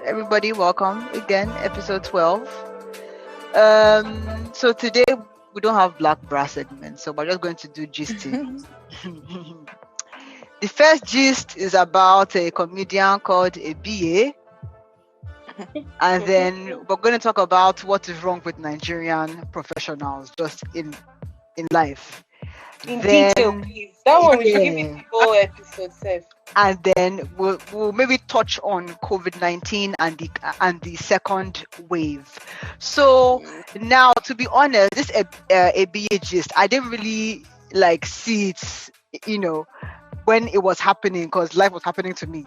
everybody, welcome again, episode 12. So today we don't have black brass segment, so we're just going to do gisting. The first gist is about a comedian called a BA, and then we're going to talk about what is wrong with Nigerian professionals just in life. In Then, detail, please. That one we should give yeah. it the whole episode safe. And then we'll maybe touch on COVID-19 and the second wave. So now, to be honest, this ABA gist, I didn't really like see it, when it was happening, because life was happening to me.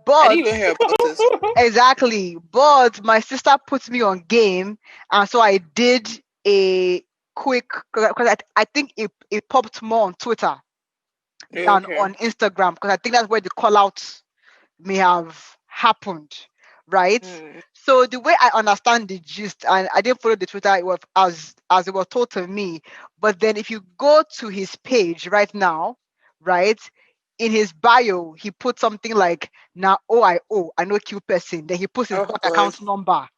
But I didn't even hear about this. exactly. But my sister put me on game, and so I did a quick, because I think it popped more on Twitter than on Instagram, because I think that's where the call out may have happened, right? So the way I understand the gist, and I didn't follow the Twitter, it was as it was told to me. But then if you go to his page right now, right, in his bio, he put something like "Now I know kill person." Then he puts his bank account number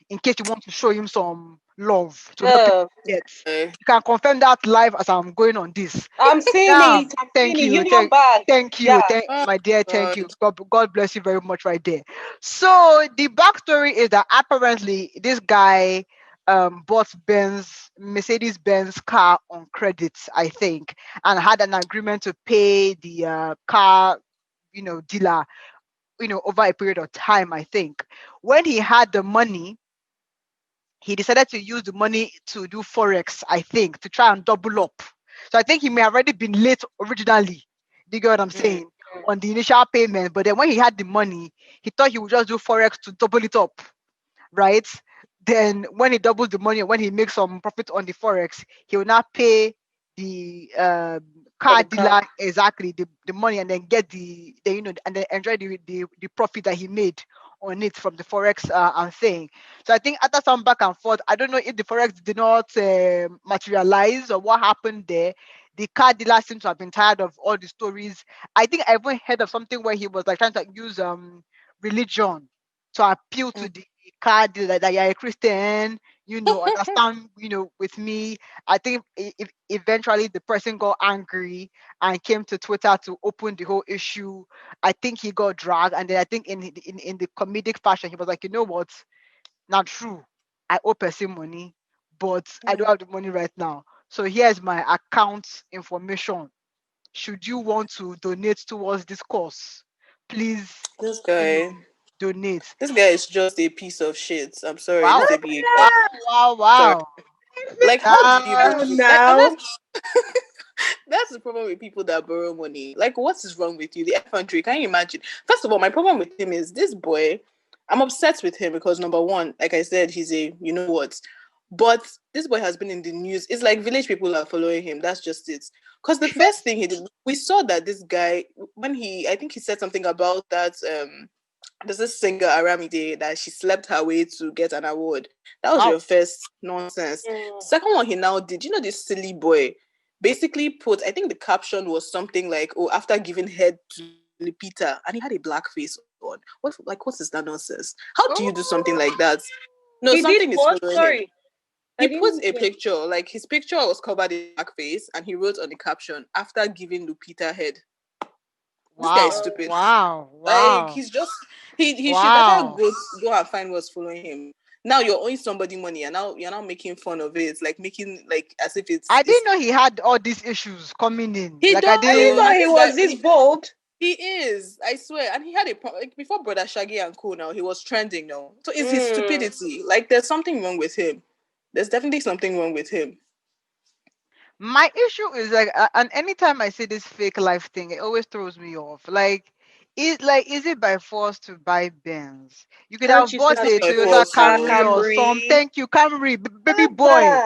in case you want to show him some love to help him get. You can confirm that live as I'm going on this. I'm seeing it. I'm Thank seeing you. it. Union Bank. Thank you. Yeah. My dear, thank you. God bless you very much right there. So the backstory is that apparently this guy bought Mercedes-Benz car on credit, I think, and had an agreement to pay the car, dealer, over a period of time, I think. When he had the money, he decided to use the money to do Forex, I think, to try and double up. So I think he may have already been late originally. Do you get what I'm saying? On the initial payment. But then when he had the money, he thought he would just do Forex to double it up, right? Then when he doubles the money, when he makes some profit on the Forex, he will now pay the car dealer exactly the money, and then get the and then enjoy the profit that he made on it from the Forex and thing. So I think after some back and forth, I don't know if the Forex did not materialize or what happened there. The car dealer seems to have been tired of all the stories. I think I even heard of something where he was like trying to use religion to appeal to the car dealer that you're a Christian, understand, with me. I think if eventually the person got angry and came to Twitter to open the whole issue. I think he got dragged, and then I think in the comedic fashion, he was like, you know what? Not true. I owe person money, but I don't have the money right now. So here's my account information. Should you want to donate towards this cause, please This guy donate. This guy is just a piece of shit. I'm sorry. Wow. This ABA. Wow. Like, how do you do now? That's the problem with people that borrow money. Like, what is wrong with you? The effrontery. Can you imagine? First of all, my problem with him is this boy. I'm obsessed with him because number one, like I said, he's a you know what. But this boy has been in the news. It's like village people are following him. That's just it. Because the first thing he did, we saw that this guy, I think he said something about that. There's this singer Aramide that she slept her way to get an award. That was your first nonsense. Second one he now did, this silly boy basically put, I think the caption was something like, "Oh, after giving head to Lupita," and he had a black face on. What is that nonsense? How do you do something like that? No, something is following him. He put a picture, like his picture was covered in black face, and he wrote on the caption, "After giving Lupita head." This guy is stupid. Wow. Like he's just he should better go and find what's following him. Now you're owing somebody money, and now you're not making fun of it, like making like as if it's. I didn't know he had all these issues coming in. I didn't know he was this bold. He is, I swear, and he had like before Brother Shaggy and Co. Now he was trending now, so it's his stupidity. Like there's something wrong with him. There's definitely something wrong with him. My issue is like, and anytime I see this fake life thing, it always throws me off. Is it by force to buy Benz? You could have bought a Toyota Camry or some. Thank you, Camry, baby boy.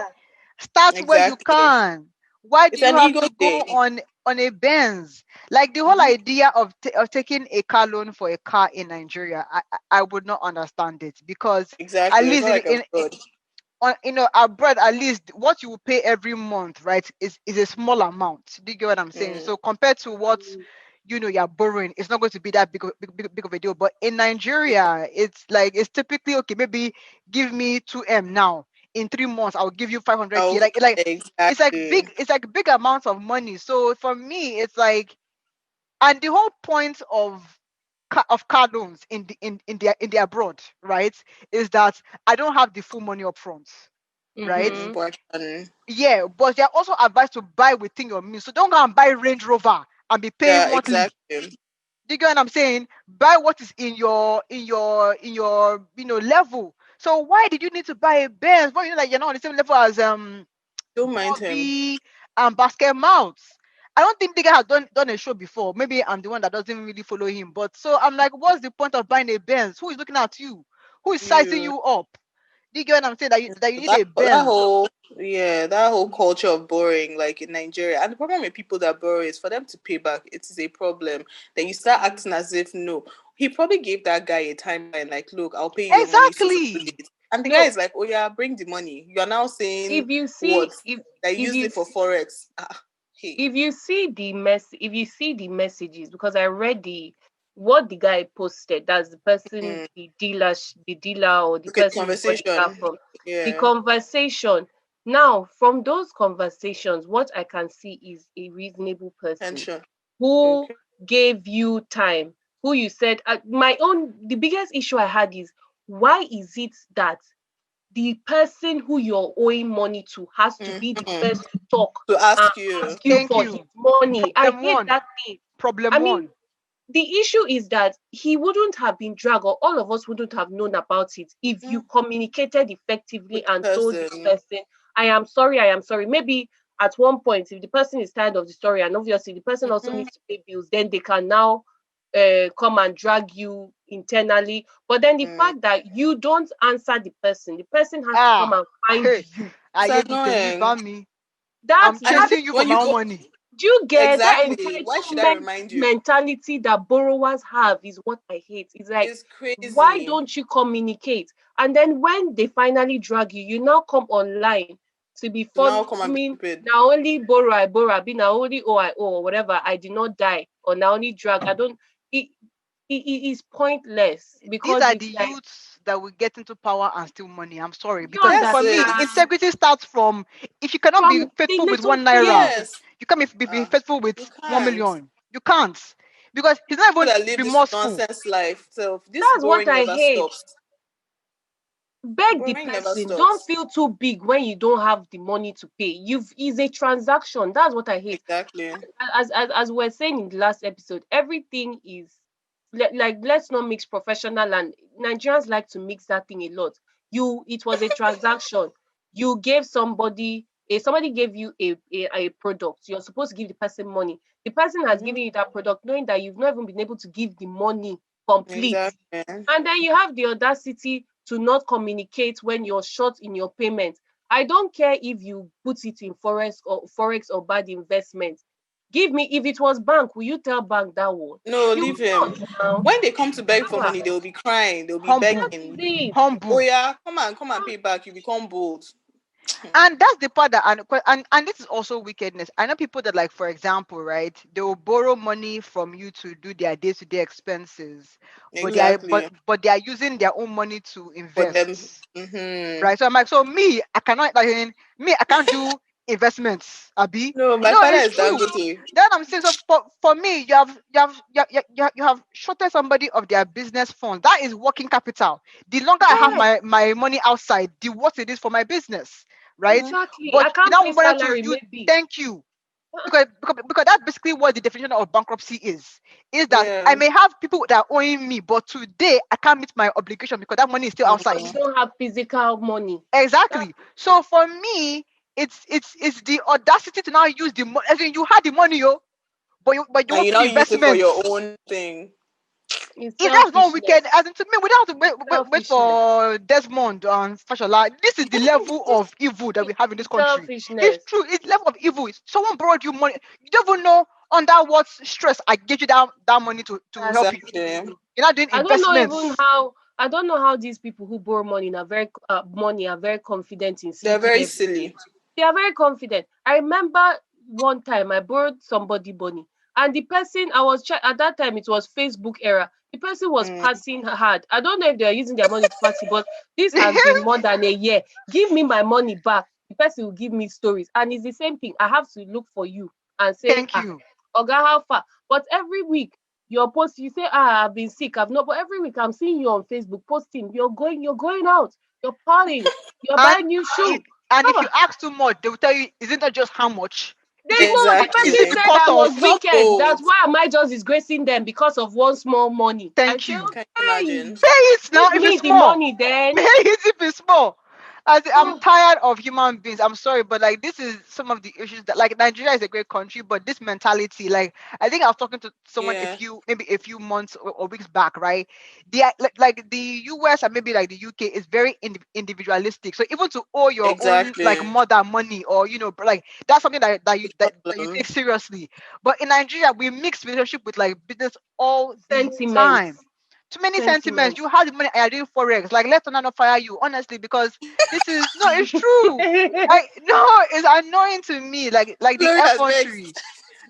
Start where you can. Why do you have to go on a Benz? Like the whole idea of taking a car loan for a car in Nigeria, I would not understand it, because at least abroad, at least what you will pay every month, right, is a small amount. Do you get what I'm saying? So compared to what you're borrowing, it's not going to be that big of a deal. But in Nigeria, it's typically okay. Maybe give me 2M now. In 3 months, I'll give you 500K. Exactly. It's like big amounts of money. So for me, it's like, and the whole point of car loans in the abroad, right, is that I don't have the full money up front, right? But Yeah, but they're also advised to buy within your means. So don't go and buy Range Rover and be paying yeah, monthly. exactly. Do you get what I'm saying? Buy what is in your level. So why did you need to buy a Benz? Well, like you're not on the same level as Don't mind him. Bobby and Basket Mouth. I don't think the guy has done a show before. Maybe I'm the one that doesn't really follow him. But so I'm like, what's the point of buying a Benz? Who is looking at you? Who is sizing You you up? Do you get what I'm saying? That you need that a that Benz. whole that whole culture of borrowing, like in Nigeria, and the problem with people that borrow is for them to pay back. It is a problem. Then you start acting as if no, he probably gave that guy a timeline. Like, look, I'll pay you your money so Exactly. and the guy No, is like, oh yeah, bring the money. You are now saying if you what see if they if used you it for forex. Hey, if you see the messages, because I read what the guy posted, that's the person, mm, the dealer or the okay, person he bought the car conversation. from, the Yeah, conversation. Now from those conversations, what I can see is a reasonable person pension. who Okay. gave you time, who you said, the biggest issue I had is, why is it that the person who you're owing money to has to be the Mm-hmm. first to talk To and ask you. ask you Thank for his you. money? I Problem hate one. that thing. I Problem mean, one. the issue is that he wouldn't have been dragged, or all of us wouldn't have known about it if Mm-hmm. you communicated effectively With the and told this person. person, I am sorry, I am sorry. Maybe at one point, if the person is tired of the story and obviously the person also Mm-hmm. needs to pay bills, then they can now come and drag you internally. But then the Mm. fact that you don't answer the person has to come Ah, and find hey, you. It's I tell annoying. about me. I'm And That even chasing you for when my you own go money. Do you get that exactly, why should I entitlement remind you? mentality that borrowers have is what I hate. It's like, It's why crazy. don't you communicate? And then when they finally drag you, you now come online to be To now come and be following stupid. now only borrow I borrow, be now only owe I owe, or whatever. I did not die, or now only drag. I don't. It, it is pointless These because are the it's like, youths that will get into power and steal money. I'm sorry. you Because That's for me, it. understand, integrity starts from, if you cannot be from the faithful with little 1 naira, things. Yes. you can't be faithful with You one can't. million. You can't. Because he's not People even that live this remorseful. nonsense life. So this That's what borrowing I never hate. stops. Beg the Borrowing never person. Don't stops. feel too big when you don't have the money to pay. You've is a transaction. That's what I hate. Exactly. As we're saying in the last episode, everything is like, let's not mix professional and Nigerians like to mix that thing a lot. It was a transaction. You gave somebody gave you a product. You're supposed to give the person money. The person has Mhm. given you that product knowing that you've not even been able to give the money complete. Exactly. And then you have the audacity to not communicate when you're short in your payment. I don't care if you put it in forex or bad investment. Give me, if it was bank, will you tell bank that one? No, You leave him. will not now. When they come to beg for Ah, money, they will be crying. They'll be Humble. that is begging. it. Oh Humble. yeah, come and pay back. You become bold. And that's the part that, and this is also wickedness. I know people that, like, for example, right, they will borrow money from you to do their day-to-day expenses, but Exactly. they are using their own money to For them. invest, Mm-hmm. right? So I'm like, so me, I cannot, like, I can't do investments, Abi. No, my No, father it's is true. Dangote. Then I'm saying, so for me, you have shorted somebody of their business funds. That is working capital. The longer I have Yes, my money outside, the worse it is for my business, right? Mhm. exactly. But I you can't now pay wanted to salary, use, maybe. thank you, because that's basically what the definition of bankruptcy is that I Yeah. may have people that are owing me, but today I can't meet my obligation because that money is still outside. Because you Mhm. don't have physical money. That's Exactly. So for me, it's the audacity to now use the money. As in, you had the money, but you And won't you put now the use it for your investments. own thing. it's If that's not wicked, selfishness. as in, to me, we don't have to wait Selfishness. for Desmond and Fashola. This is the level of evil that we have in this It's country. It's selfishness. true. It's level of evil. Someone borrowed you money. You don't even know under what stress I gave you that money to That's help you. Exactly. You're not doing I don't know even investments. how I don't know how these people who borrow money are very confident in They're sleeping very every day. silly. They are very confident. I remember one time I borrowed somebody money, And the person I was at that time, it was Facebook era. The person was passing hard. I don't know if they are using their money to pass it, but this has been more than a year. Give me my money back. The person will give me stories, and it's the same thing. I have to look for you and say, Thank you. Oga, how far? But every week you're posting, you say, I've been sick, I've not. But every week I'm seeing you on Facebook posting. You're going out. You're partying. You're And buying new shoes. if you ask too much, they will tell you, isn't that just how much? Is There's it no, the is person it Exactly. said because I was of wicked. That's Household. why am I just disgracing them because of one small money? I thank say, you? Can you okay, imagine? Pay it now give if it's me the small. money then. Pay it if it's small. I'm Oh, tired of human beings. I'm sorry, but like this is some of the issues that like Nigeria is a great country, but this mentality, like I think I was talking to someone Yeah. maybe a few months or weeks back, right? Like the US and maybe like the UK is very individualistic. So even to owe your own like Exactly. mother money or like that's something that you Problem. take seriously. But in Nigeria, we mix relationship with like business all the time. sentiments. Too many sentiments. Sentiments. You have the money and you're doing forex. Like let not fire you, honestly, because this is no, it's true. Like no, it's annoying to me. Like the Glory has vexed. effrontery.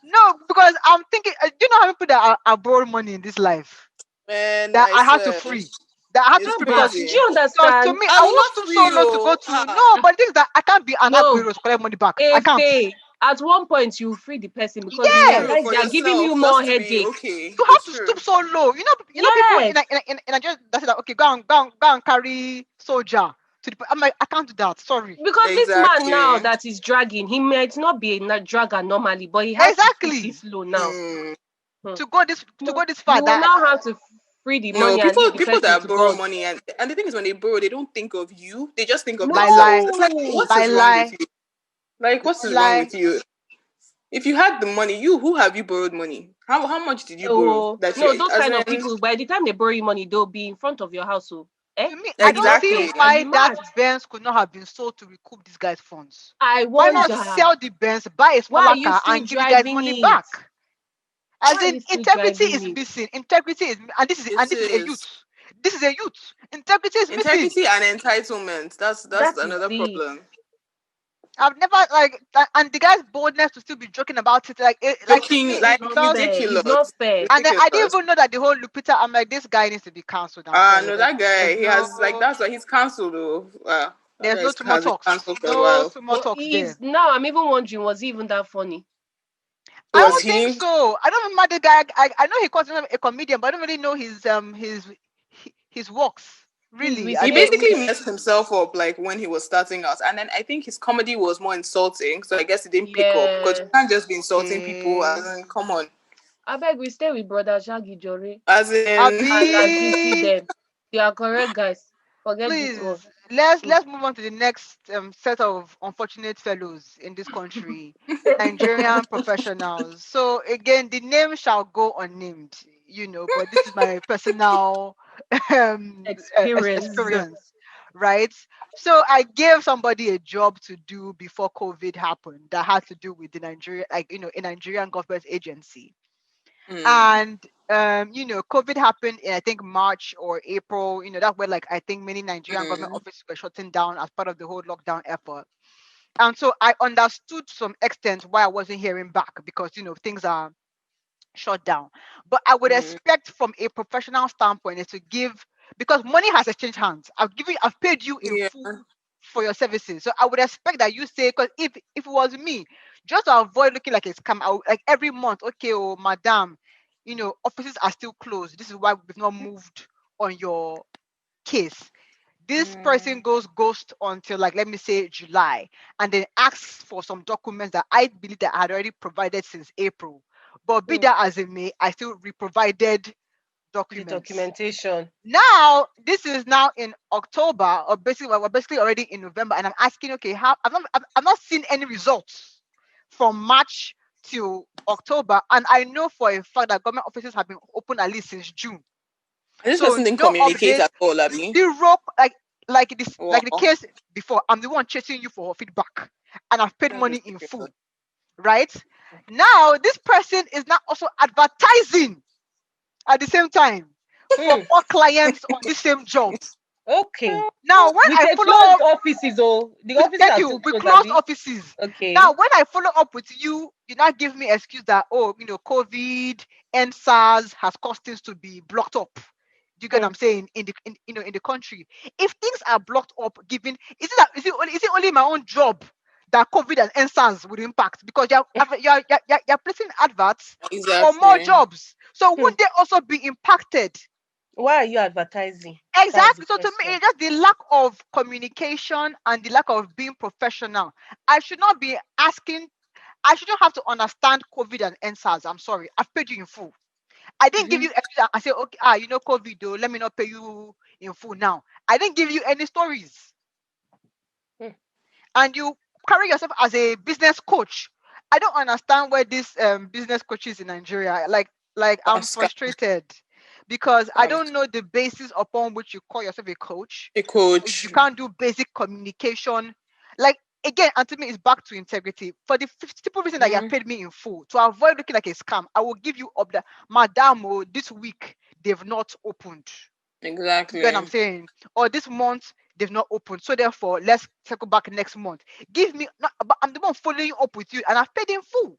No, because I'm thinking, do you know how many people that are borrowed money in this life Man, that I I had to swear. free? That I had to It's free Abba, do crazy. you because to understand? me, I I will won't not stoop so free low to go you. to no, but things that I can't be an No, Agbero to collect money back. I if can't. they at one point you free the person because you Yes, True realize for they are giving you yourself, more just to be headache. okay. you have It's to true. stoop so low. People Yes, in Nigeria that say that okay, go and carry soldier to the. I'm like, I can't do that. Sorry. because this man now Exactly. that is dragging, he might not be a dragger normally, but he has to stoop Exactly. this low now. Hmm. Hmm. To go this far You will that now have to free the No, money and leave the people person that to borrow God. money and the thing is when they borrow, they don't think of you. They just think of lie themselves. lie It's like, No, what lie is wrong with lie you? Like, what lie is wrong lie. with you? If you had the money, you who have you borrowed money? How much did you borrow? oh That no, you those as kind of in people, by the time they borrow you money, they'll be in front of your house. So, To me, I don't just see exactly. wait. Are why you that mad? Benz could not have been sold to recoup this guy's funds. I Why not wonder, sell the Benz, buy a why are smaller you car, still and give the guys driving money it? back? As Why are in, you still integrity driving is it? missing. Integrity is, and this is It a is. youth. This is a youth. Integrity is missing. Integrity and entitlement. That's That is another it. problem. I've never and the guy's boldness to still be joking about it, like to me, Joking, it like Not felt. fair. It's ridiculous. not fair. And then I didn't Ridiculous. even know that the whole Lupita. I'm like, this guy needs to be cancelled. I'm sorry. No, that guy, he No, has like that's why he's cancelled though. That there's guy no two more has been talks. cancelled for a No while. two more But talks he's there. now. I'm even wondering, was he even that funny? I Was don't think he? so. I don't remember the guy. I know he calls himself a comedian, but I don't really know his works. His Really, I He don't. basically mistakes. messed himself up like when he was starting out, and then I think his comedy was more insulting, so I guess it didn't pick up because you Yes. can't just be insulting people. Okay. As in, come on, I beg we stay with brother Shaggy Jore as in, and Ladisi Abi, them. They are correct guys. Forget this one. please let's Mm. let's move on to the next set of unfortunate fellows in this country, Nigerian professionals. So again, the name shall go unnamed, but this is my personal Experience. experience, right? So I gave somebody a job to do before COVID happened that had to do with the Nigeria, like a Nigerian government agency. mm, And COVID happened in I think March or April. That's where like I think many Nigerian government mm, offices were shutting down as part of the whole lockdown effort. And so I understood to some extent why I wasn't hearing back because things are shut down. But I would mm, expect from a professional standpoint is to give, because money has exchanged hands. I've paid you in yeah, full for your services. So I would expect that you say, because if it was me, just to avoid looking like a scam, I would, like every month, okay, oh madam, offices are still closed. This is why we've not moved on your case. This person mm, goes ghost until like let me say July, and then asks for some documents that I believe that I had already provided since April. But be Mm. that as it may, I still reprovided The documents. documentation. Now this is now in October, or basically we're basically already in November, and I'm asking, okay, how I've not seen any results from March till October, and I know for a fact that government offices have been open at least since June. and this So person didn't no communicate update, at all, Abby. zero, like the Wow, case before. I'm the one chasing you for feedback, and I've paid that's money in ridiculous. full, right? Now this person is now also advertising at the same time for Mm. more clients on the same job. Okay. Now, when With I a follow closed up, offices, oh, the offices thank are you, still we closed, close Abby. offices. Okay. Now, when I follow up with you, you now give me excuse that, oh, COVID and SARS has caused things to be blocked up. Do you get what I'm saying? In the country, if things are blocked up, is it only my own job that COVID and NSAS would impact, because you're placing adverts for more Exactly. jobs. So Hmm. would they also be impacted? Why are you advertising? That's the Exactly. So to me, question. it's just the lack of communication and the lack of being professional. I should not be asking. I shouldn't have to understand COVID and NSAS. I'm sorry. I've paid you in full. I didn't give Mhm. you extra and say, okay, COVID though, let me not pay you in full now. I didn't give you any stories. Hmm. And you carry yourself as a business coach. I don't understand where this business coaches in Nigeria. Like I'm Scam. frustrated because I Scam. don't know the basis upon which you call yourself a coach. A You coach. can't do basic communication. Like, again, and to me, it's back to integrity. For the simple reason that you have Mm, paid me in full, to avoid looking like a scam, I will give you up the madam. This week they've not opened. You get what I'm exactly. saying? Or this month they've not opened. So therefore, let's circle back next month. Give me, not, but I'm the one following up with you, and I've paid in full.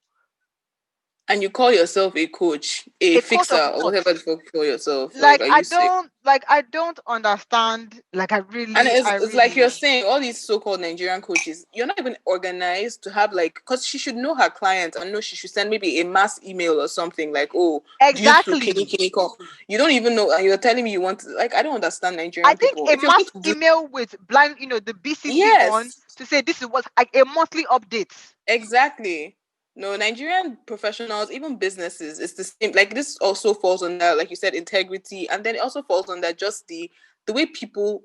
And you call yourself a coach, a A coach fixer, of or what? whatever the fuck you call yourself. Like, Like are I you sick? don't like I don't understand. Like And I it's like really you're saying, all these so-called Nigerian coaches, you're not even organized to have like, because she should know her clients and know she should send maybe a mass email or something like, oh, due to exactly. kini call. You don't even know, and you're telling me you want to, like, I don't understand I Nigerian think people. a If you're going mass to do, email with blind, the BCC on yes, to say this is what, like, a monthly update. exactly. No, Nigerian professionals, even businesses, it's the same. Like this also falls under, like you said, integrity, and then it also falls under just the way people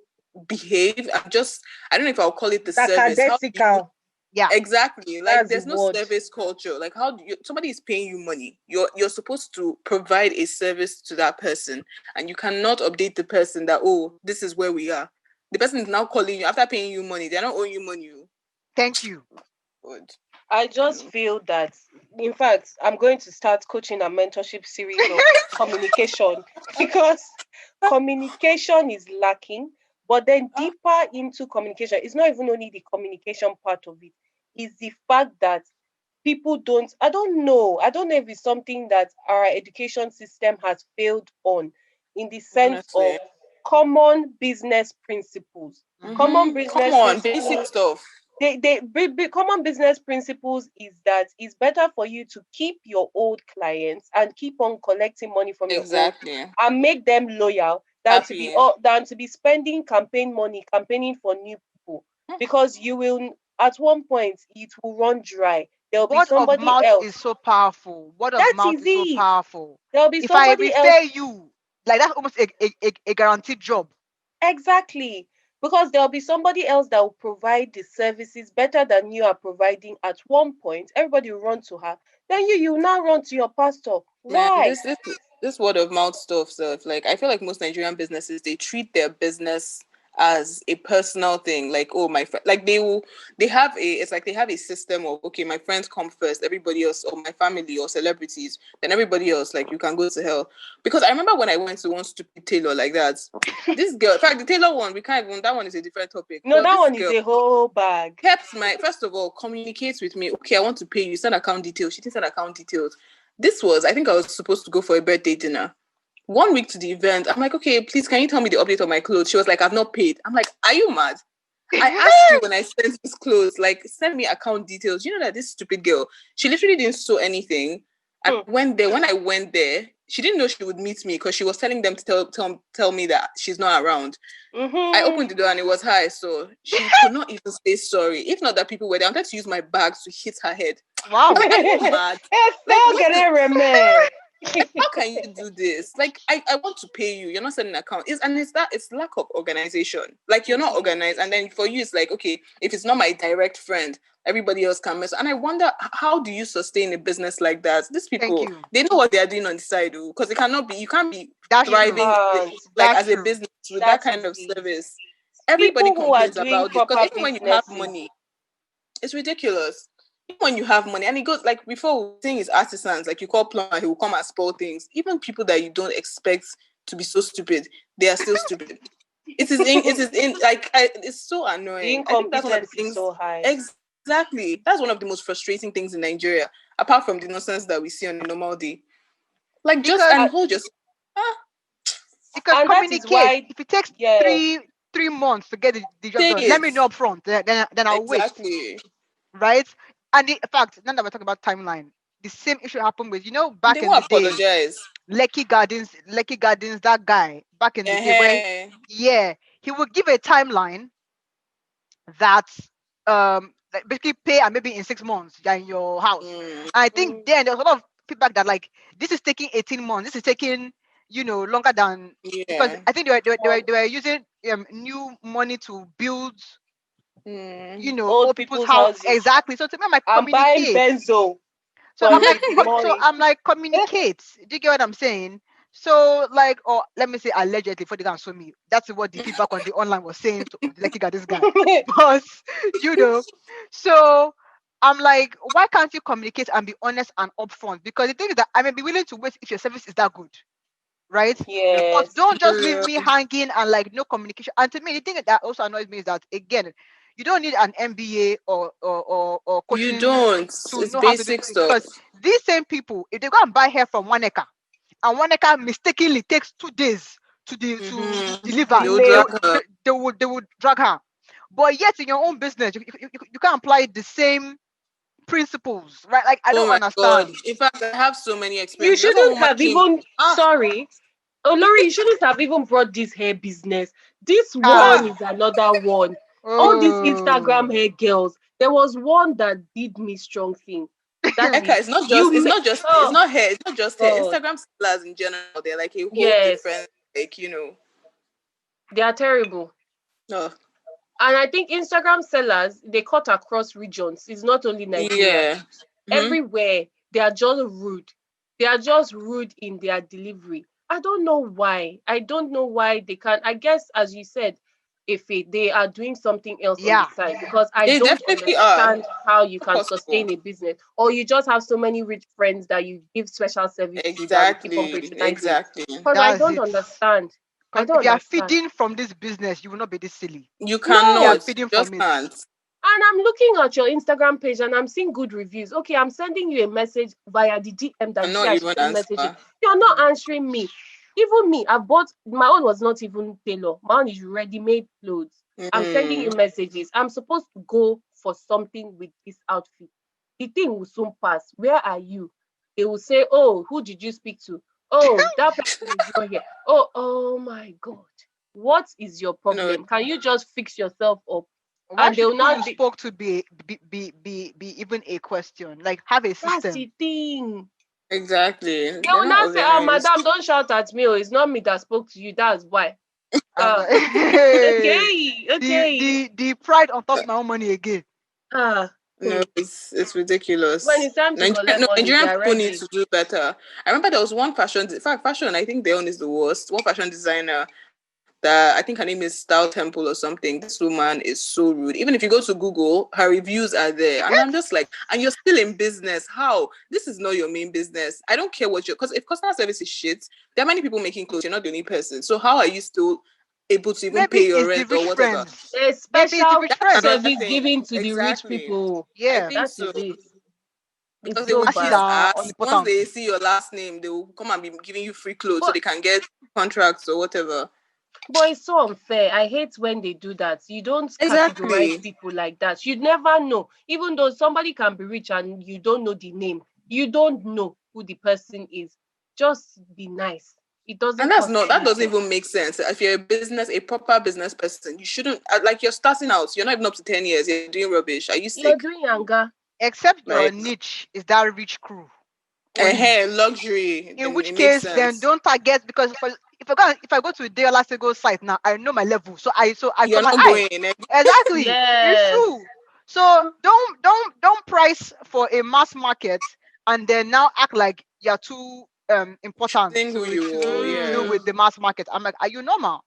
behave. And just, I don't know if I'll call it the service. How do you Lackadaisical. Yeah. exactly, like That's the there's no word. service culture. Like how do you, somebody is paying you money, you're supposed to provide a service to that person, and you cannot update the person that, oh, this is where we are. The person is now calling you after paying you money. They're not owing you money. Thank you. Good. I just No. feel that, in fact, I'm going to start coaching a mentorship series of communication because communication is lacking. But then Ah, deeper into communication, it's not even only the communication part of it, it's the fact that people don't, I don't know if it's something that our education system has failed on, in the sense of honestly. common business principles. Mm-hmm. Common Come business on, basic principles, stuff. common business principles is that it's better for you to keep your old clients and keep on collecting money from your old Exactly. and make them loyal Happy. than to be spending campaign money campaigning for new people, Hmm. because you will, at one point it will run dry. There'll be Word of somebody mouth else. is so powerful. Word of That mouth is is so it. powerful. There'll be If I somebody else. refer you, like, that's almost a guaranteed job. Exactly. Because there'll be somebody else that will provide the services better than you are providing at one point. Everybody will run to her. Then you now run to your pastor. Man, Why? this word of mouth stuff, like I feel like most Nigerian businesses, they treat their business as a personal thing. Like, oh, my friend, like they have a, it's like they have a system of, okay, my friends come first, everybody else, or my family or celebrities, then everybody else, like, you can go to hell. Because I remember when I went to one stupid tailor like that, this girl, in fact, the tailor one, we can't even, that one is a different topic. No, But that this one is girl a whole bag. kept my, first of all, communicates with me. Okay, I want to pay you. Send account details. She didn't send account details. This was, I think I was supposed to go for a birthday dinner. 1 week to the event, I'm like, okay, please, can you tell me the update of my clothes? She was like, I've not paid. I'm like, are you mad? I asked you when I sent this clothes, like, send me account details. You know that this stupid girl, she literally didn't sew anything. And Hmm. when I went there, she didn't know she would meet me because she was telling them to tell me that she's not around. I Mm-hmm. opened the door and it was her. So she could not even say sorry. If not that people were there, I wanted to use my bags to hit her head. I'm Wow. like, are you mad? Like, Estelle what the, Guerrero. how can you do this? Like, I want to pay you. You're not sending an account. It's lack of organization. Like, you're not organized. And then for you, it's like, okay, if it's not my direct friend, everybody else can mess. And I wonder, how do you sustain a business like that? These Thank people, you. they know what they are doing on the side, because it cannot be, you can't be That's You true. thriving can't. like That's as a true. business with that That kind is of it. service. Everybody People who are complains doing about it because proper even when you have businesses. money, it's ridiculous. Even when you have money, and it goes like before, saying is artisans, like you call plumber, he will come and spoil things. Even people that you don't expect to be so stupid, they are still stupid. It's so The annoying. I think that's one of the incompetence is things. so high. Exactly. That's one of the most frustrating things in Nigeria, apart from the nonsense that we see on a normal day. Like, just Because and hold just because And that is communicate. why, If it takes yeah, 3 months to get the job say done, let it. me know up front. Then I'll wait. Exactly. Right? And in fact, now that we're talking about timeline, the same issue happened with And they back in the won't day, apologize. Lekki Gardens, that guy back in the day where Uh-huh. he would give a timeline that like basically pay and maybe in 6 months you're in your house. Mm, And I think mm, then there was a lot of feedback that like this is taking 18 months, this is taking longer than, because yeah. I think they were using new money to build Mm. old old people's people's house. houses. Exactly. So to me, I'm like, I'm buying communicate. benzo So for I'm like, money. communicate. Do you get what I'm saying? So like, or let me say allegedly, for they can sue me. That's what the feedback on the online was saying to like, got this guy. But you know, so I'm like, why can't you communicate and be honest and upfront? Because the thing is that I may be willing to wait if your service is that good, right? But Yes. don't just leave Real. me hanging and like no communication. And to me, the thing that also annoys me is that again, you don't need an MBA or You coaching don't. to It's know how to do basic things, because stuff. these same people, if they go and buy hair from Waneka and Waneka mistakenly takes 2 days to Mm-hmm. deliver, They will they, Delay. drag her. they would drag her. But yet in your own business, you can't apply the same principles, right? Like I Oh don't my god. understand. In fact, I have so many You experiences. That's why shouldn't woman have came. even, Ah, sorry, oh Lori, you shouldn't have even brought this hair business. This one Ah, is another one. All these oh, Instagram hair girls. There was one that did me strong thing. That Eka, is, it's oh not hair, it's not just hair. God, Instagram sellers in general, they're like a whole yes, different, like. they are terrible. Oh, And I think Instagram sellers, they cut across regions. It's not only Nigeria. yeah. Mm-hmm. Everywhere, they are just rude. They are just rude in their delivery. I don't know why. I don't know why they can't. I guess, as you said, if they are doing something else on the yeah. side, because I They don't definitely are. understand how you Not can possible. sustain a business, or you just have so many rich friends that you give special service to that will keep on Exactly. patronizing. Exactly. Because I That's don't it. understand. I Because if don't you are understand. feeding from this business, you will not be this silly. You If you are No, cannot. feeding Just from it, can't. and I'm looking at your Instagram page and I'm seeing good reviews. Okay, I'm sending you a message via the DM that you see Cannot I should even send messages. answer. You're not mhm. answering me. Even me, I bought my own was not even tailor. My own is ready-made clothes. I'm sending you Mm. messages. I'm supposed to go for something with this outfit. The thing will soon pass. Where are you? They will say, oh, who did you speak to? Oh, that person is not here. Oh my God. What is your You know, problem? Can you just fix yourself up? Why And they should will who not. you spoke to be even a question? Like have a That's system. the thing. exactly. They They're will not not say, "Oh, organized. madam, don't shout at me. Oh, it's not me that spoke to you. That's why." And the Okay, okay. the pride on top my own money again. Ah, No, it's when ridiculous. it's time to collect money, they Nigerian are people need ready. to do better. I remember there was one fashion, in fact, fashion, I think their own is the worst. One fashion designer that I think her name is Style Temple or something. This woman is so rude. Even if you go to Google, her reviews are there. And I'm just like, and you're still in business. How? This is not your main business. I don't care what because if customer service is shit, there are many people making clothes. You're not the only person. So how are you still able to even pay Maybe your it's the rent or rich whatever? friends. There's Maybe it's the special rich That's friends. another service thing. given to the rich Exactly. people. I Yeah. think That so. is it. Because It's they so will Masses bad. just are ask once unimportant. they see your last name, they will come and be giving you free clothes so But they can get contracts or whatever. But it's so unfair. I hate when they do that. You don't categorize Exactly. people like that. You never know. Even though somebody can be rich and you don't know the name, you don't know who the person is. Just be nice. It And doesn't cost that doesn't anything. even make sense. If you're a proper business person, you shouldn't like you're starting out. You're not even up to 10 years. You're doing rubbish. Are you You're sick? doing yanga. except your Like, niche is that rich crew only. hair luxury, In then which it makes case, then sense. don't target, because if I go to the Elastigos site now, I know my level, so I You're got my not eye. going. Exactly, it's Yes. true. So don't price for a mass market and then now act like you're too important Saying who to you are, to deal yeah. with the mass market. I'm like, are you normal?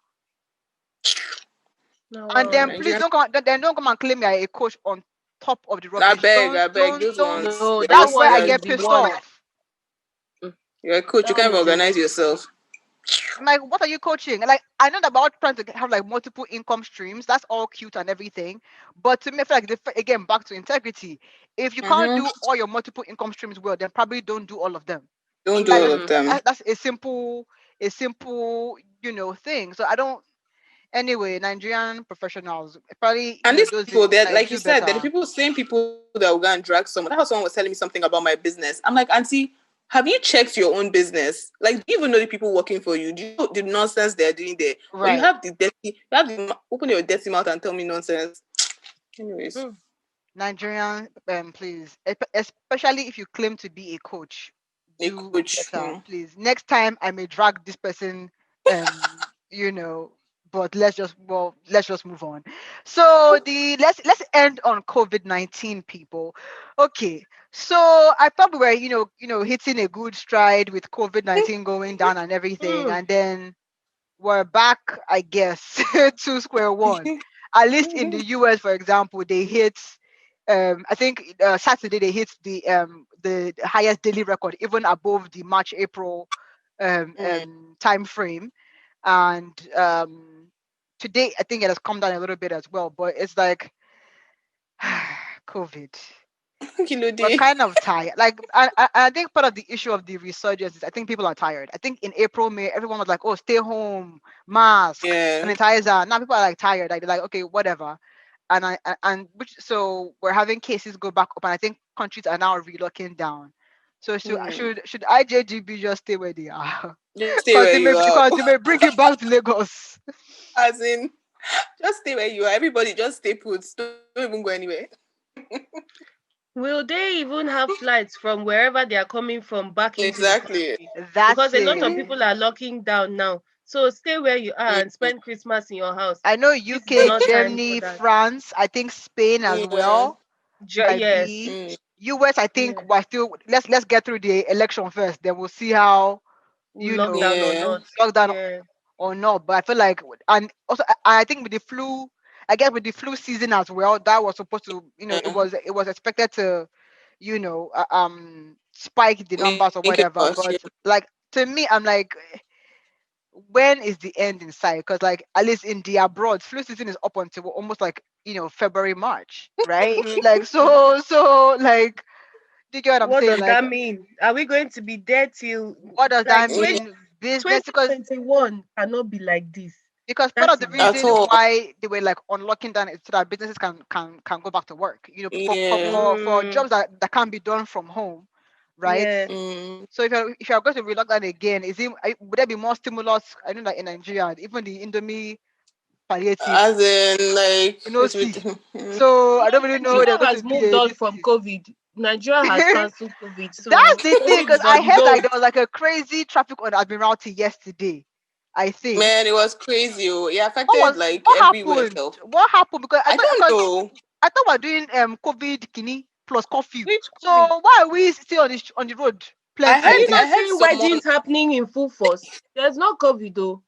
No, And then please Nigerian. don't come and claim you're a coach on top of the rubbish. I beg. Those Don't. ones, no, they're that That's where one I wasted. is get the pissed one. off. You're a coach. You That can't one even is the organize yourself. I'm like, what are you coaching? Like, I know about trying to have like multiple income streams. That's all cute and everything. But to me, I feel like, again, back to integrity. If you can't Mm-hmm. do all your multiple income streams well, then probably don't do all of them. Don't do Like, all of Mm. them. that's a simple, thing. So I don't. Anyway, Nigerian professionals probably, And these those people, they're like like you do said, they're the better. people, same people that will go and drag someone. That's how someone was telling me something about my business. I'm like, Auntie, have you checked your own business? Like, do you even know the people working for you? Do you know the nonsense they're doing there? Or you Right. have the dirty, open your dirty mouth and tell me nonsense. Anyways, Mm. Nigerian, please, especially if you claim to be a coach, a do coach. better, please. Next time I may drag this person, you know, but let's just move on. So let's end on COVID-19, people. Okay, so I thought we were, hitting a good stride with COVID-19 going down and everything, Mm. and then we're back, I guess, to square one. At least in the US, for example, they hit. I think Saturday they hit the highest daily record, even above the March April Mm. time frame, and today I think it has come down a little bit as well. But it's like COVID. Kilo We're day. kind of tired. Like I think part of the issue of the resurgence is I think people are tired. I think in April, May, everyone was like, "Oh, stay home, mask, Yeah. sanitizer." Now people are like tired. Like they're like, "Okay, whatever." And which so we're having cases go back up, and I think countries are now relocking down. So should Mm. should should IJGB just stay where they are? Just stay Because where they may you are. because they may bring it back to Lagos. As in, just stay where you are. Everybody just stay put. Don't even go anywhere. Will they even have flights from wherever they are coming from back into the Exactly. country? That's Because a lot of it. people are locking down now. So stay where you are and Mm. spend Christmas in your house. I know This is UK, not time for Germany, that. France. I think Spain as Yeah. well might Yes. be. Mm. US, I think Yeah. we're still let's get through the election first, then we'll see how Will you lock know down or Yeah. not. lockdown Yeah. or not. But I feel like, and also I think with the flu, I guess with the flu season as well, that was supposed to, Yeah. it was expected to, spike the Make numbers or it whatever. worse. Yeah. But like to me, I'm like, when is the end in sight? Because like at least in the abroad, flu season is up until almost like February, March, right? Mm. Like so like, do you get what I'm What saying? does Like, that mean? Are we going to be there till what does like that 20, mean? Business, because 2021 cannot be like this. part That of the is the At reason truth. all. why they were like unlocking down is so that businesses can go back to work. Yeah. For Mm, jobs that can be done from home, right? yeah. Mm. So if you're going to relock that again, would there be more stimulus? I know that in Nigeria, even the Indomie palliative, As in, like, it's with. see. So I don't really know Nigeria they're going to has be moved a on this from thing. COVID. Nigeria has cancelled COVID, That's so the thing, COVID because is I on its heard like own. there was like a crazy traffic on Admiralty yesterday. I think. Man, it was crazy. Oh. It What affected was like what everywhere. happened? So What happened? Because I don't know. I thought we're doing COVID kini plus curfew. Which So COVID? why are we still on the road I plenty Are you heard. again? I not heard seeing someone. weddings happening in full force? There's no COVID though.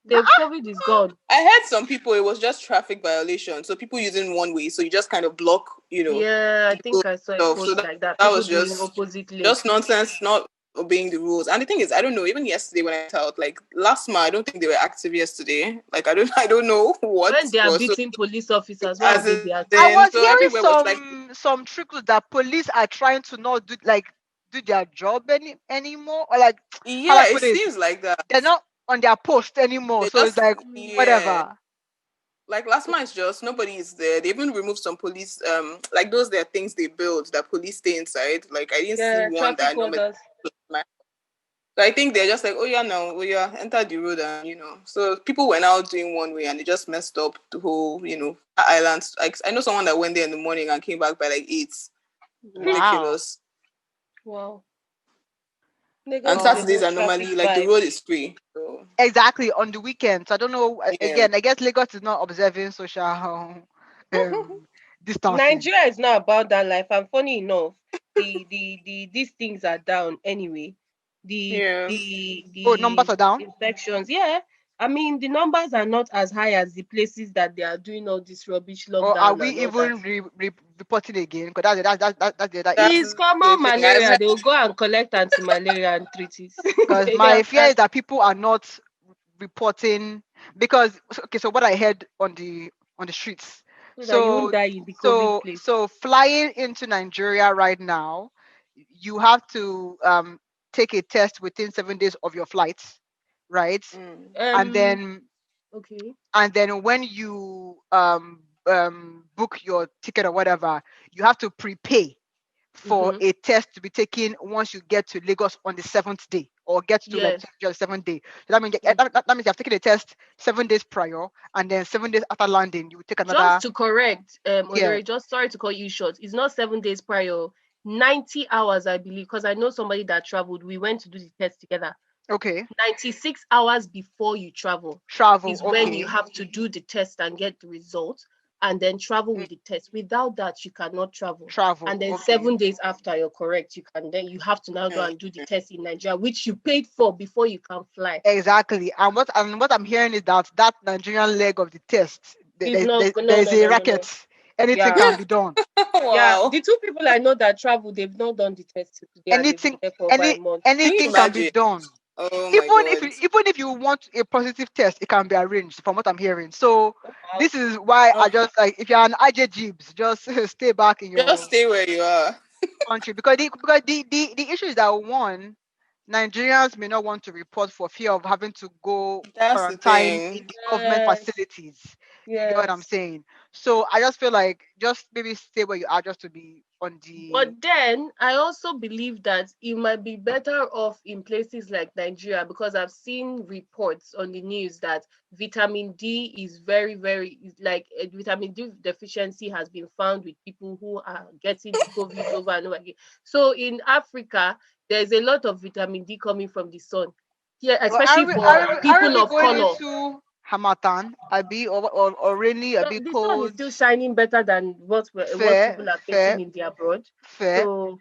The Ah, COVID is gone. I heard some people. It was just traffic violation. So people using one way. So you just kind of block. Yeah, I People think I saw a stuff. So post like that. that People was doing just opposite lane. just nonsense. Not obeying the rules. And the thing is, I don't know. Even yesterday when I went out, like last month, I don't think they were active yesterday. Like I don't. I don't know what. When they are But so beating police officers, why as would they be I active? in, was so hearing everywhere was like, some trickles that police are trying to not do their job anymore, or like, how I yeah, it put it, seems like that. they're not on their post anymore. They So it's just like yeah. whatever. Like last month, just nobody is there. They even removed some police. Like those, there are things they build that police stay inside. Like I didn't see Yeah, one traffic that normally. warders. So I think they're just like, oh yeah, no, oh yeah, enter the road, and So people were now doing one way, and they just messed up the whole, islands. Like I know someone that went there in the morning and came back by like 8. Wow. Ridiculous. Wow. And Lagos is a Well, Saturdays whole are traffic normally like the vibe. road is free. So exactly, on the weekend. So I don't know. yeah. Again, I guess Lagos is not observing social distancing. Nigeria is not about that life. And funny enough, the these things are down anyway. The Yeah. the Oh, numbers the are down. infections, yeah. I mean, the numbers are not as high as the places that they are doing all this rubbish Or are lockdown we and all that. even reporting again? Because that's the other That's issue. It's common the thing. I've malaria. heard They will go and collect anti-malaria and treat it. Because They my don't fear start is that people are not reporting because okay, so what I heard on the streets. so that you won't So die in the COVID so place. so flying into Nigeria right now, you have to take a test within 7 days of your flight, right? Mm. And then Okay. when you book your ticket or whatever, you have to prepay for Mm-hmm. a test to be taken once you get to Lagos on the seventh day or get to like Yes. the seventh day. So that means Mm. that means you have taken a test 7 days prior, and then 7 days after landing, you will take Just another. to correct, Yeah. Olori, just sorry to call you short. It's not 7 days prior. 90 hours, I believe, because I know somebody that traveled. We went to do the test together. Okay. 96 hours before you travel Travel. is when you Okay. have to do the test and get the result and then travel Mm. with the test. Without that, you cannot travel. Travel. And then Okay. 7 days after you're correct, you have to now go Mm. and do the test in Nigeria, which you paid for before you can fly. Exactly. And what I'm hearing is that Nigerian leg of the test, It's not no there's no a no no no. racket. Anything Yeah. can be done. Yeah. Wow. The two people I know that travel, they've not done the test till today and they've been Anything there for over a any month. Can you anything can be imagine? done. Oh my Even if god. you want a positive test, it can be arranged from what I'm hearing. So Wow. this is why I Oh, just like if you're an IJ Jeeps, just stay back in just your stay where you are. country because the issue is that one, Nigerians may not want to report for fear of having to go That's the quarantine in thing. the government Yes. facilities. You get what I'm Yes. saying? So I just feel like just maybe stay where you are just to be on the But then I also believe that it might be better off in places like Nigeria because I've seen reports on the news that vitamin D is very, very like vitamin D deficiency has been found with people who are getting the COVID over and over again. So in Africa, there's a lot of vitamin D coming from the sun. Yeah, well, especially for are people we of going color. into Hamatan, Abi or rainy, a bit The sun is cold? still shining better than what Fair, people are fair, facing in their abroad. fair, So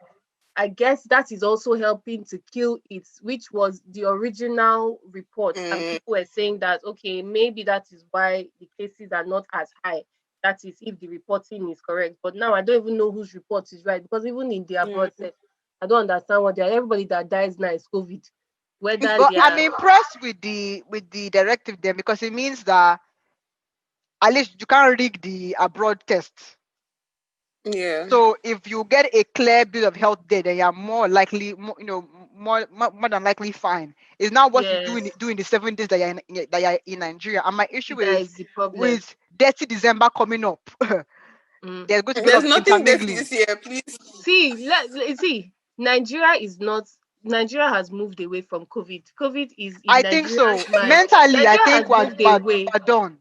I guess that is also helping to kill it, which was the original report. And Mm. people were saying that, okay, maybe that is why the cases are not as high. That is if the reporting is correct. But now I don't even know whose report is right because even in the abroad, Mm. I don't understand what they are. Everybody that dies now is COVID. Whether but they I'm are, impressed with the directive then because it means that at least you can't rig the abroad test. Yeah. So if you get a clear bill of health there, then you're more likely, more than likely fine. It's not what you do yes, in the 7 days that you're in Nigeria. And my issue that is is the problem. with dirty December coming up. Mm. There's going to be a lot There's of nothing dirty intermingling. this year, please. See, Nigeria is not. Nigeria has moved away from COVID. COVID is in I think Nigeria's so. mind. Mentally, I Nigeria think has moved away. we're done.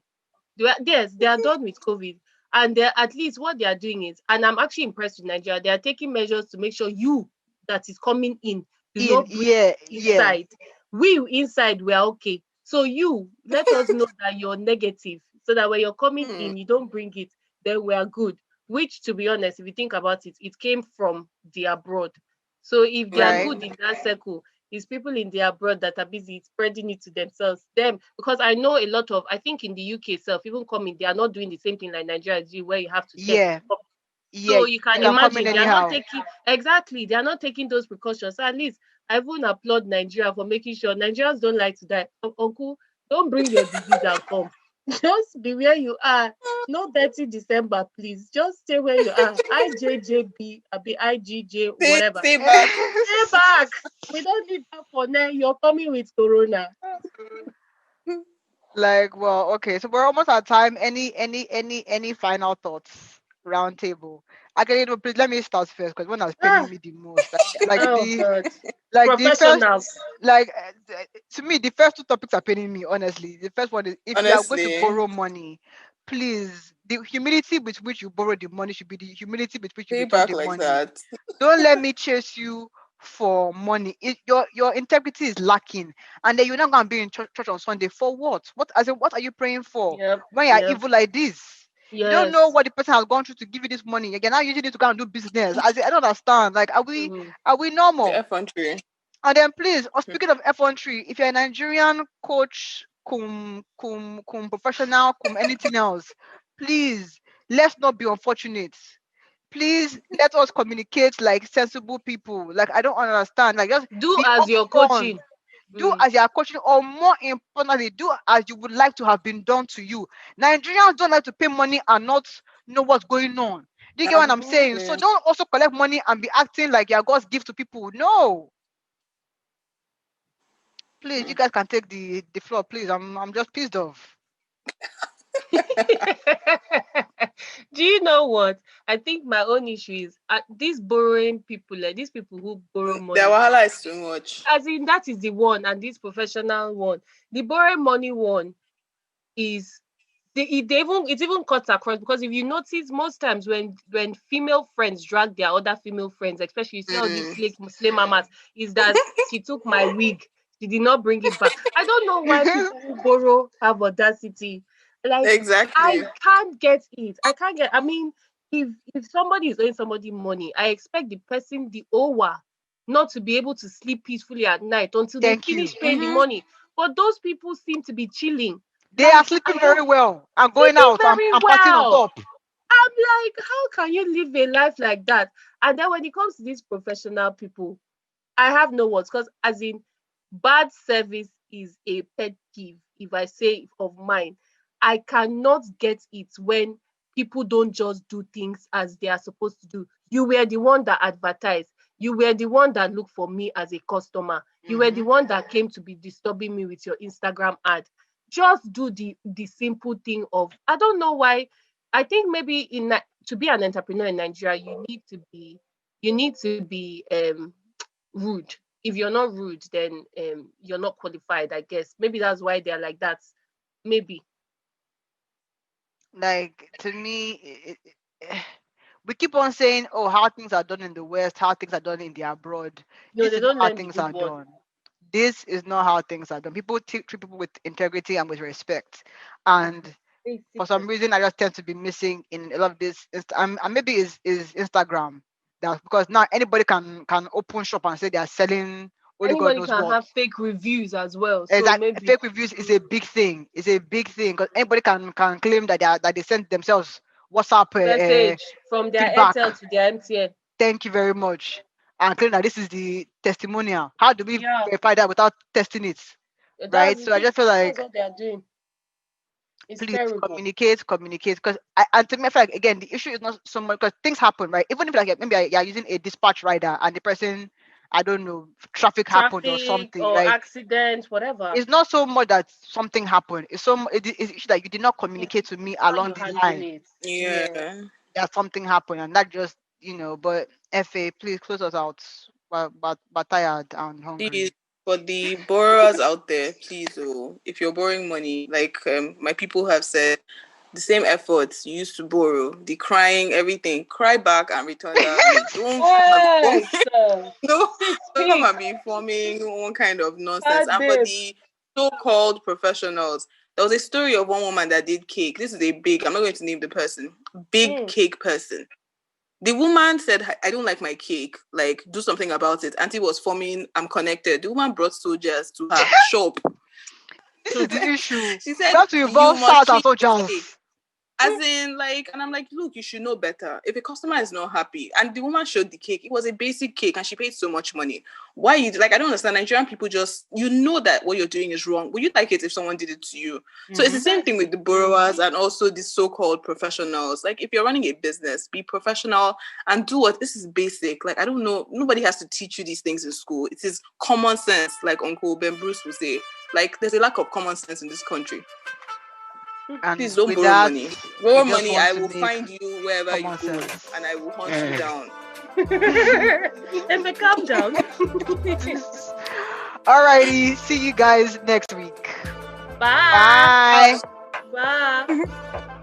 Yes, they are done with COVID. And they're at least what they are doing is, and I'm actually impressed with Nigeria, they are taking measures to make sure you that is coming in do In not bring yeah, it yeah, inside. We inside we are okay. So you let us know that you're negative so that when you're coming Mm. in, you don't bring it, then we are good. Which to be honest, if you think about it, it came from the abroad. So if they are right. good in that circle, it's people in the abroad that are busy spreading it to themselves. Them, because I know a lot of, I think in the UK itself, even coming, they are not doing the same thing like Nigeria do, where you have to test. Yeah, yeah. So you You can can come in imagine they are not anyhow. taking exactly, they are not taking those precautions. So at least I even applaud Nigeria for making sure Nigerians don't like to die. Uncle, don't bring your disease and come. Just be where you are. No dirty December, please. Just stay where you are. IJJB, be IGJ, whatever. Stay back. Stay back. We don't need that for now. You're coming with Corona. Like, well, okay, so we're almost out of time. Any final thoughts? Round table. Actually, no, please let me start first because one that's paining Ah, me the most. oh God. Like the first, Professionals. to me, the first two topics are paining me. Honestly, the first one is if you are going to Honestly, borrow money, please, the humility with which you borrow the money should be the humility with which you stay return back the like money. that. Don't let me chase you for money. Your integrity is lacking, and then you're not gonna be in church on Sunday for what? What are you praying for Yep. when you're Yep. evil like this? You don't know Yes. what the person has gone through to give you this money. You're now using it to go and do business. I don't understand. Like, Mhm. are we The normal? effrontery. And then please, speaking of F13, if you're a Nigerian coach cum professional, cum anything else. Please, let's not be unfortunate. Please let us communicate like sensible people. Like I don't understand. Like just Do be as you're upfront. coaching. Do Mm. as you are coaching, or more importantly, do as you would like to have been done to you. Nigerians don't like to pay money and not know what's going on. Do you get what I'm Mhm. saying? So Yeah. don't also collect money and be acting like you're God's gift to people. No. Please, you guys can take the floor, please. I'm just pissed off. Do you know what? I think my own issue is these borrowing people, like these people who borrow Their money. wahala is too much. As in, that is the one, and this professional one. The borrowing money one is it even cuts across, because if you notice, most times when female friends drag their other female friends, especially you see all these Mm. slay mamas, is that she took my wig, she did not bring it back. I don't know why people who borrow have audacity. Like, I Exactly. can't get it. I can't get. I mean, if somebody is owing somebody money, I expect the person, the ower, not to be able to sleep peacefully at night until they Thank you. finish paying the Mhm. money. But those people seem to be chilling. They are Like, I sleeping very don't well and going sleeping out very and partying on well. top. I'm like, how can you live a life like that? And then when it comes to these professional people, I have no words, because as in, bad service is a pet peeve. If I say of mine, I cannot get it when people don't just do things as they are supposed to do. You were the one that advertised. You were the one that looked for me as a customer. You were the Mhm. one that came to be disturbing me with your Instagram ad. Just do the simple thing of, I don't know why. I think maybe to be an entrepreneur in Nigeria, you need to be rude. If you're not rude, then you're not qualified, I guess. Maybe that's why they're like that. Maybe. Like to me, we keep on saying, "Oh, how things are done in the West, how things are done in the abroad." No, This they is not don't how learn the things good are word. done. This is not how things are done. People treat people with integrity and with respect, and Basic for some reason, respect. I just tend to be missing in a lot of this. And maybe is Instagram. That because now anybody can open shop and say they are selling only God Anybody knows can what. have fake reviews as well. So Exact maybe fake reviews is a big thing. It's a big thing because anybody can claim that they sent themselves WhatsApp message from their feedback. Airtel to their MTN. Thank you very much, and claim that this is the testimonial. How do we Yeah, verify that without testing it? that's Right. the So I thing. just feel That's like what they are doing. It's please terrible. communicate because and to me I feel like again the issue is not so much because things happen, right? Even if like maybe you're using a dispatch rider and the person, I don't know, traffic happened or Traffic something, or right? accident, whatever. It's not so much that something happened. It's issue that you did not It's communicate to me how along you the handle line it. Yeah. Yeah. that something happened and that just but FA, please close us out. But tired and Please, hungry. for the borrowers out there, please, oh, if you're borrowing money, like my people have said, the same efforts you used to borrow, the crying, everything, cry back and return that money. Don't come and be Hey, forming, so no, don't come speak. and be forming one kind of nonsense. Bad And for babe. the so-called professionals, there was a story of one woman that did cake. This is a big, I'm not going to name the person, big Mm. cake person. The woman said, I don't like my cake. Like, do something about it. Auntie was forming, I'm connected. The woman brought soldiers to her shop. This is the issue. She We said, have to you involve must SARS and change this cake. soldiers. As in, like, and I'm like, look, you should know better. If a customer is not happy, and the woman showed the cake, it was a basic cake, and she paid so much money. Why you like? I don't understand. Nigerian people just, you know that what you're doing is wrong. Would you like it if someone did it to you? So it's the same thing with the borrowers and also the so-called professionals. Like, if you're running a business, be professional and do what this is basic. Like, I don't know, nobody has to teach you these things in school. It is common sense, like Uncle Ben Bruce will say. Like, there's a lack of common sense in this country. Please And don't with borrow that, money. we Borrow just money, want I to will make find you wherever you common go sense. and I will hunt you down. And they calm down. Alrighty, see you guys next week. Bye. Bye. Bye.